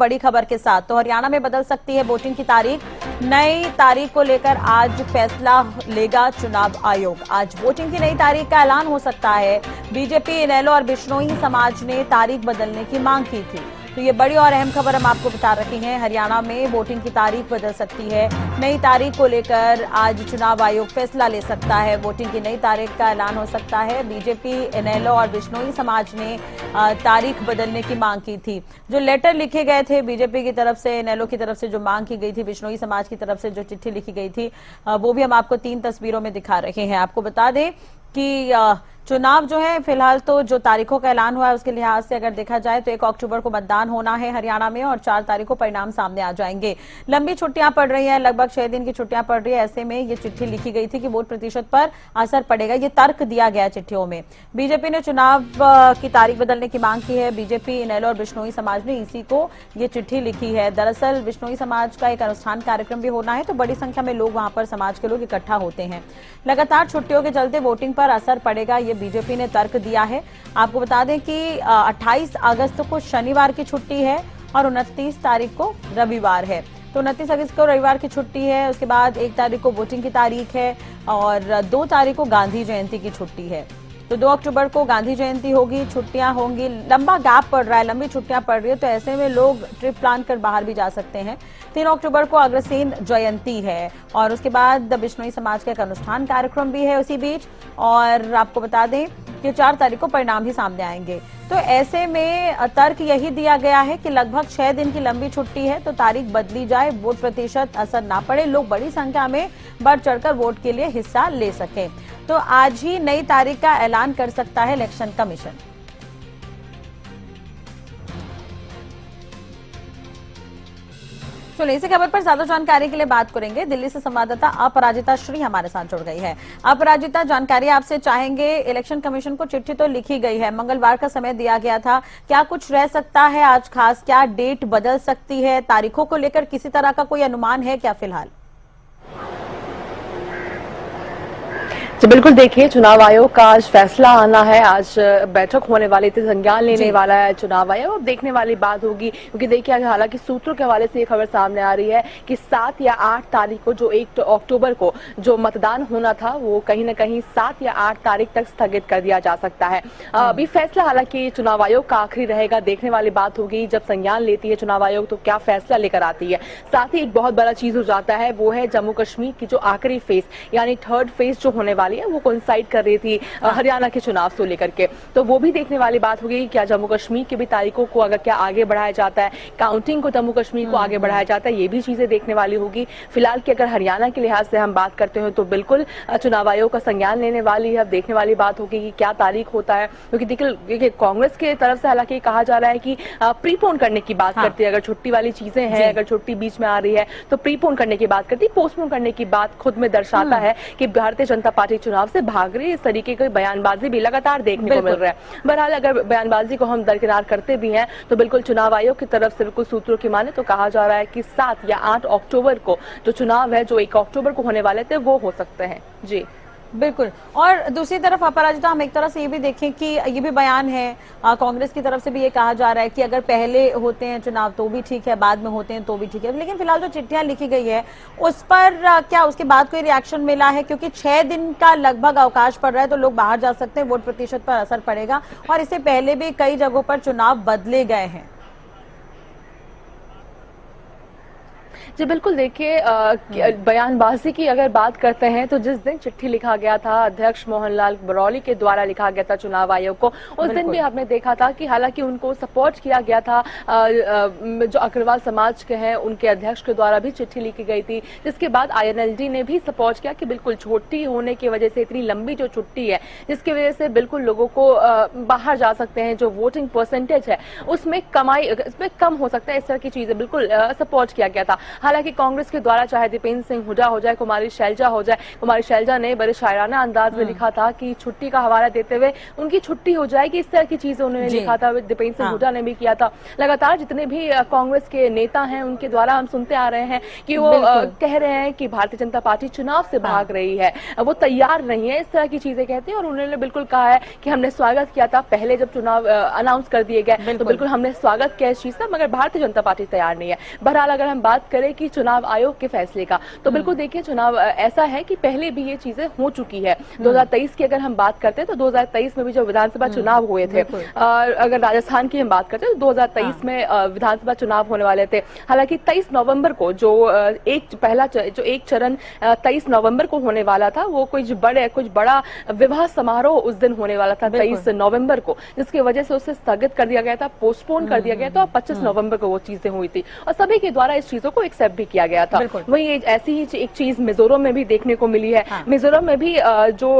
बड़ी खबर के साथ तो हरियाणा में बदल सकती है वोटिंग की तारीख। नई तारीख को लेकर आज फैसला लेगा चुनाव आयोग। आज वोटिंग की नई तारीख का ऐलान हो सकता है। बीजेपी, इनेलो और बिश्नोई समाज ने तारीख बदलने की मांग की थी। तो ये बड़ी और अहम खबर हम आपको बता रहे हैं। हरियाणा में वोटिंग की तारीख बदल सकती है। नई तारीख को लेकर आज चुनाव आयोग फैसला ले सकता है। वोटिंग की नई तारीख का ऐलान हो सकता है। बीजेपी, इनेलो और बिश्नोई समाज ने तारीख बदलने की मांग की थी। जो लेटर लिखे गए थे बीजेपी की तरफ से, इनेलो की तरफ से जो मांग की गई थी, बिश्नोई समाज की तरफ से जो चिट्ठी लिखी गई थी, वो भी हम आपको 3 तस्वीरों में दिखा रहे हैं। आपको बता दें कि चुनाव जो है फिलहाल तो जो तारीखों का ऐलान हुआ है उसके लिहाज से अगर देखा जाए तो 1 अक्टूबर को मतदान होना है हरियाणा में और 4 तारीख को परिणाम सामने आ जाएंगे। लंबी छुट्टियां पड़ रही हैं, लगभग 6 दिन की छुट्टियां पड़ रही है। ऐसे में ये चिट्ठी लिखी गई थी कि वोट प्रतिशत पर असर पड़ेगा। ये तर्क दिया गया चिट्ठियों में। बीजेपी ने चुनाव की तारीख बदलने की मांग की है। बीजेपी, इनेलो और बिश्नोई समाज ने इसी को ये चिट्ठी लिखी है। दरअसल बिश्नोई समाज का एक अनुष्ठान कार्यक्रम भी होना है, तो बड़ी संख्या में लोग वहां पर समाज के लोग इकट्ठा होते हैं। लगातार छुट्टियों के चलते वोटिंग पर असर पड़ेगा, ये बीजेपी ने तर्क दिया है। आपको बता दें कि 28 अगस्त को शनिवार की छुट्टी है और 29 तारीख को रविवार है। तो 29 अगस्त को रविवार की छुट्टी है। उसके बाद 1 तारीख को वोटिंग की तारीख है और 2 तारीख को गांधी जयंती की छुट्टी है। तो 2 अक्टूबर को गांधी जयंती होगी, छुट्टियां होंगी। लंबा गैप पड़ रहा है, लंबी छुट्टियां पड़ रही है, तो ऐसे में लोग ट्रिप प्लान कर बाहर भी जा सकते हैं। 3 अक्टूबर को अग्रसेन जयंती है और उसके बाद बिश्नोई समाज का एक अनुष्ठान कार्यक्रम भी है उसी बीच। और आपको बता दें कि 4 तारीख को परिणाम भी सामने आएंगे। तो ऐसे में तर्क यही दिया गया है कि लगभग 6 दिन की लंबी छुट्टी है, तो तारीख बदली जाए, वोट प्रतिशत असर ना पड़े, लोग बड़ी संख्या में बढ़ चढ़कर वोट के लिए हिस्सा ले सकें। तो आज ही नई तारीख का ऐलान कर सकता है इलेक्शन कमीशन। चलिए इसी खबर पर ज्यादा जानकारी के लिए बात करेंगे। दिल्ली से संवाददाता अपराजिता श्री हमारे साथ जुड़ गई है। अपराजिता, जानकारी आपसे चाहेंगे। इलेक्शन कमीशन को चिट्ठी तो लिखी गई है, मंगलवार का समय दिया गया था, क्या कुछ रह सकता है आज खास? क्या डेट बदल सकती है? तारीखों को लेकर किसी तरह का कोई अनुमान है क्या फिलहाल? तो बिल्कुल देखिए, चुनाव आयोग का आज फैसला आना है। आज बैठक होने वाली थी, संज्ञान लेने वाला है चुनाव आयोग। अब देखने वाली बात होगी, क्योंकि देखिए हालांकि सूत्रों के हवाले से ये खबर सामने आ रही है कि 7 या 8 तारीख को, जो 1 अक्टूबर को जो मतदान होना था, वो कहीं ना कहीं 7 या 8 तारीख तक स्थगित कर दिया जा सकता है। अभी फैसला हालांकि चुनाव आयोग का आखिरी रहेगा। देखने वाली बात होगी जब संज्ञान लेती है चुनाव आयोग तो क्या फैसला लेकर आती है। साथ ही एक बहुत बड़ा चीज हो जाता है, वो है जम्मू कश्मीर की जो आखिरी फेज यानी 3rd फेज जो होने वाली है, वो कोइंसाइड कर रही थी हरियाणा के चुनाव से लेकर के। तो वो भी देखने वाली बात होगी, क्या जम्मू कश्मीर की भी तारीखों को अगर क्या आगे बढ़ाया जाता है, काउंटिंग को जम्मू कश्मीर को आगे बढ़ाया जाता है, ये भी चीजें देखने वाली होगी। फिलहाल की अगर हरियाणा के लिहाज से हम बात करते हैं तो बिल्कुल चुनाव आयोग का संज्ञान लेने वाली है। अब देखने वाली बात होगी कि क्या तारीख होता है, क्योंकि देखिए कांग्रेस की तरफ से हालांकि कहा जा रहा है कि प्रीपोन करने की बात करती है। अगर छुट्टी वाली चीजें हैं, अगर छुट्टी बीच में आ रही है तो प्रीपोन करने की बात करती है। पोस्टपोन करने की बात खुद में दर्शाता है कि भारतीय जनता पार्टी चुनाव से भाग रही है। इस तरीके की बयानबाजी भी लगातार देखने को मिल रहा है। बहरहाल अगर बयानबाजी को हम दरकिनार करते भी हैं तो बिल्कुल चुनाव आयोग की तरफ से बिल्कुल सूत्रों की माने तो कहा जा रहा है कि 7 या 8 अक्टूबर को जो चुनाव है, जो 1 अक्टूबर को होने वाले थे, वो हो सकते हैं। जी बिल्कुल। और दूसरी तरफ अपराजिता, हम एक तरह से ये भी देखें कि ये भी बयान है कांग्रेस की तरफ से भी ये कहा जा रहा है कि अगर पहले होते हैं चुनाव तो भी ठीक है, बाद में होते हैं तो भी ठीक है। लेकिन फिलहाल जो चिट्ठियां लिखी गई है उस पर क्या उसके बाद कोई रिएक्शन मिला है? क्योंकि 6 दिन का लगभग अवकाश पड़ रहा है, तो लोग बाहर जा सकते हैं, वोट प्रतिशत पर असर पड़ेगा। और इससे पहले भी कई जगहों पर चुनाव बदले गए हैं। जी बिल्कुल देखिए, बयानबाजी की अगर बात करते हैं तो जिस दिन चिट्ठी लिखा गया था अध्यक्ष मोहनलाल बरौली के द्वारा लिखा गया था चुनाव आयोग को, उस दिन भी हमने देखा था कि हालांकि उनको सपोर्ट किया गया था। जो अग्रवाल समाज के हैं उनके अध्यक्ष के द्वारा भी चिट्ठी लिखी गई थी, जिसके बाद INLD ने भी सपोर्ट किया कि बिल्कुल छोटी होने की वजह से, इतनी लंबी जो छुट्टी है जिसकी वजह से बिल्कुल लोगों को बाहर जा सकते हैं, जो वोटिंग परसेंटेज है उसमें कम हो सकता है। इस तरह की चीजें बिल्कुल सपोर्ट किया गया था। हालांकि कांग्रेस के द्वारा चाहे दीपेंद्र सिंह हुड्डा हो जाए, कुमारी शैलजा हो जाए, कुमारी शैलजा ने बड़े शायराना अंदाज में लिखा था कि छुट्टी का हवाला देते हुए उनकी छुट्टी हो जाएगी, इस तरह की चीजें उन्होंने लिखा था। दीपेंद्र सिंह हुड्डा ने भी किया था। लगातार जितने भी कांग्रेस के नेता हैं उनके द्वारा हम सुनते आ रहे हैं कि वो कह रहे हैं कि भारतीय जनता पार्टी चुनाव से भाग रही है, वो तैयार नहीं है, इस तरह की चीजें कहते हैं। और उन्होंने बिल्कुल कहा है कि हमने स्वागत किया था पहले जब चुनाव अनाउंस कर दिए गए, तो बिल्कुल हमने स्वागत किया इस चीज का, मगर भारतीय जनता पार्टी तैयार नहीं है। बहरहाल अगर हम बात करें कि चुनाव आयोग के फैसले का, तो बिल्कुल देखिए चुनाव ऐसा है कि पहले भी ये चीजें हो चुकी है। 2023 की अगर हम बात करते हैं तो 2023 में भी जो विधानसभा चुनाव हुए थे, अगर राजस्थान की हम बात करते हैं तो 2023 में विधानसभा चुनाव होने वाले थे। हालांकि 23 नवंबर को जो एक चरण 23 नवंबर को होने वाला था, वो कुछ बड़ा विवाह समारोह उस दिन होने वाला था 23 नवंबर को, जिसकी वजह से उसे स्थगित कर दिया गया था, पोस्टपोन कर दिया गया था और 25 नवंबर को वो चीजें हुई थी और सभी के द्वारा इस चीजों को एक्सेप्ट भी किया गया था। वही ऐसी ही एक चीज मिजोरम में भी देखने को मिली है। मिजोरम में भी जो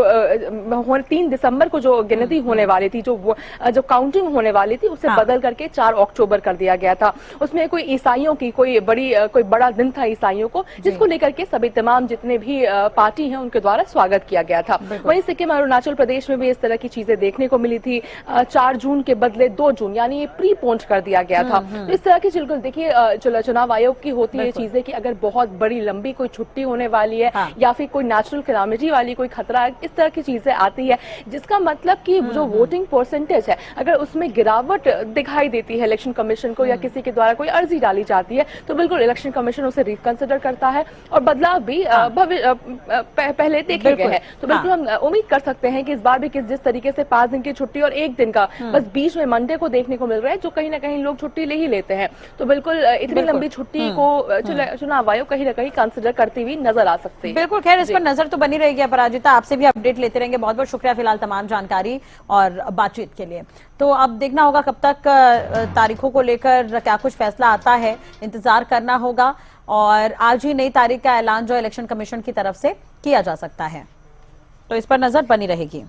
3 दिसंबर को जो गिनती होने वाली थी, जो काउंटिंग होने वाली थी, उसे बदल करके 4 अक्टूबर कर दिया गया था। उसमें कोई ईसाइयों की कोई बड़ा दिन था ईसाइयों को, जिसको लेकर के सभी तमाम जितने भी पार्टी हैं उनके द्वारा स्वागत किया गया था। वहीं सिक्किम और अरुणाचल प्रदेश में भी इस तरह की चीजें देखने को मिली थी। 4 जून के बदले 2 जून यानी ये प्री पोन्ड कर दिया गया था। तो इस तरह की बिल्कुल देखिए चुनाव आयोग की होती है चीजें कि अगर बहुत बड़ी लंबी कोई छुट्टी होने वाली है या फिर कोई नेचुरल कैलामिटी वाली कोई खतरा है, इस तरह की चीजें आती है, जिसका मतलब कि जो वोटिंग परसेंटेज है अगर उसमें गिरावट दिखाई देती है इलेक्शन कमीशन को या किसी के द्वारा कोई अर्जी डाली जाती है, तो बिल्कुल इलेक्शन कमीशन उसे रिकंसिडर करता है और बदलाव भी पहले देखे गए हैं। तो बिल्कुल हम उम्मीद कर सकते हैं कि इस बार भी जिस तरीके से 5 दिन की छुट्टी और 1 दिन का बस बीच में मंडे को देखने को मिल रहा है, जो कहीं ना कहीं लोग छुट्टी ले ही लेते हैं, तो बिल्कुल इतनी लंबी छुट्टी को चुनाव आयोग कहीं ना कहीं कंसिडर करती हुई नजर आ सकती है। बिल्कुल, खैर इस पर नजर तो बनी रहेगी। अपराजिता, आपसे भी अपडेट लेते रहेंगे। बहुत बहुत शुक्रिया फिलहाल तमाम जानकारी और बातचीत के लिए। तो अब देखना होगा कब तक तारीखों को लेकर क्या कुछ फैसला आता है, इंतजार करना होगा। और आज ही नई तारीख का ऐलान जो इलेक्शन कमीशन की तरफ से किया जा सकता है, तो इस पर नजर बनी रहेगी।